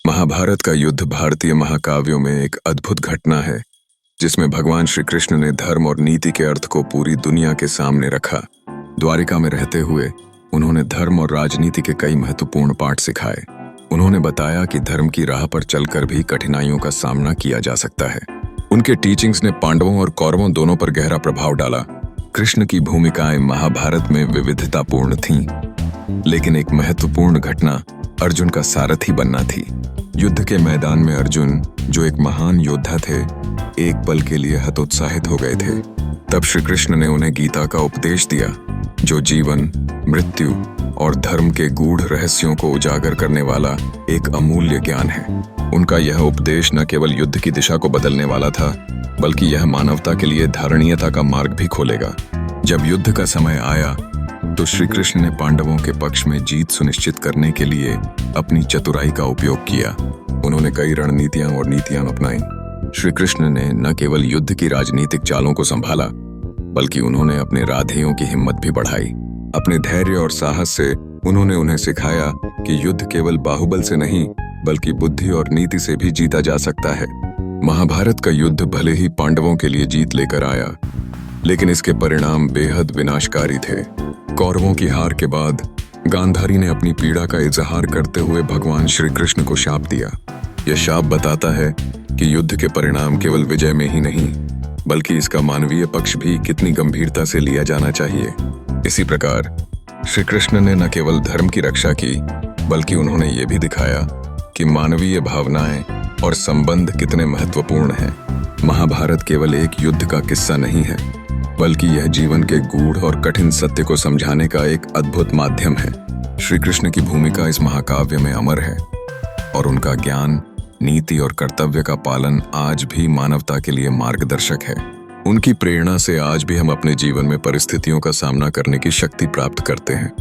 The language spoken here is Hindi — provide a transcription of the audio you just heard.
महाभारत का युद्ध भारतीय महाकाव्यों में एक अद्भुत घटना है जिसमें भगवान श्री कृष्ण ने धर्म और नीति के अर्थ को पूरी दुनिया के सामने रखा। द्वारिका में रहते हुए उन्होंने धर्म और राजनीति के कई महत्वपूर्ण पाठ सिखाए। उन्होंने बताया कि धर्म की राह पर चलकर भी कठिनाइयों का सामना किया जा सकता है। उनके टीचिंग्स ने पांडवों और कौरवों दोनों पर गहरा प्रभाव डाला। कृष्ण की भूमिकाएं महाभारत में विविधतापूर्ण थीं, लेकिन एक महत्वपूर्ण घटना अर्जुन का सारथी बनना थी। युद्ध के मैदान में अर्जुन, जो एक महान योद्धा थे, एक पल के लिए हतोत्साहित हो गए थे। तब श्री कृष्ण ने उन्हें गीता का उपदेश दिया, जो जीवन, मृत्यु और धर्म के गूढ़ रहस्यों को उजागर करने वाला एक अमूल्य ज्ञान है। उनका यह उपदेश न केवल युद्ध की दिशा को बदलने वाला था, बल्कि यह मानवता के लिए धारणीयता का मार्ग भी खोलेगा। जब युद्ध का समय आया तो श्री कृष्ण ने पांडवों के पक्ष में जीत सुनिश्चित करने के लिए अपनी चतुराई का उपयोग किया। उन्होंने कई रणनीतियां और नीतियां अपनाई। श्री कृष्ण ने न केवल युद्ध की राजनीतिक चालों को संभाला, बल्कि उन्होंने अपने राधेयों की हिम्मत भी बढ़ाई। अपने धैर्य और साहस से उन्होंने उन्हें सिखाया कि युद्ध केवल बाहुबल से नहीं, बल्कि बुद्धि और नीति से भी जीता जा सकता है। महाभारत का युद्ध भले ही पांडवों के लिए जीत लेकर आया, लेकिन इसके परिणाम बेहद विनाशकारी थे। कौरवों की हार के बाद गांधारी ने अपनी पीड़ा का इजहार करते हुए भगवान श्री कृष्ण को शाप दिया। यह शाप बताता है कि युद्ध के परिणाम केवल विजय में ही नहीं, बल्कि इसका मानवीय पक्ष भी कितनी गंभीरता से लिया जाना चाहिए। इसी प्रकार श्री कृष्ण ने न केवल धर्म की रक्षा की, बल्कि उन्होंने ये भी दिखाया कि मानवीय भावनाएं और संबंध कितने महत्वपूर्ण हैं। महाभारत केवल एक युद्ध का किस्सा नहीं है, बल्कि यह जीवन के गूढ़ और कठिन सत्य को समझाने का एक अद्भुत माध्यम है। श्री कृष्ण की भूमिका इस महाकाव्य में अमर है, और उनका ज्ञान, नीति और कर्तव्य का पालन आज भी मानवता के लिए मार्गदर्शक है। उनकी प्रेरणा से आज भी हम अपने जीवन में परिस्थितियों का सामना करने की शक्ति प्राप्त करते हैं।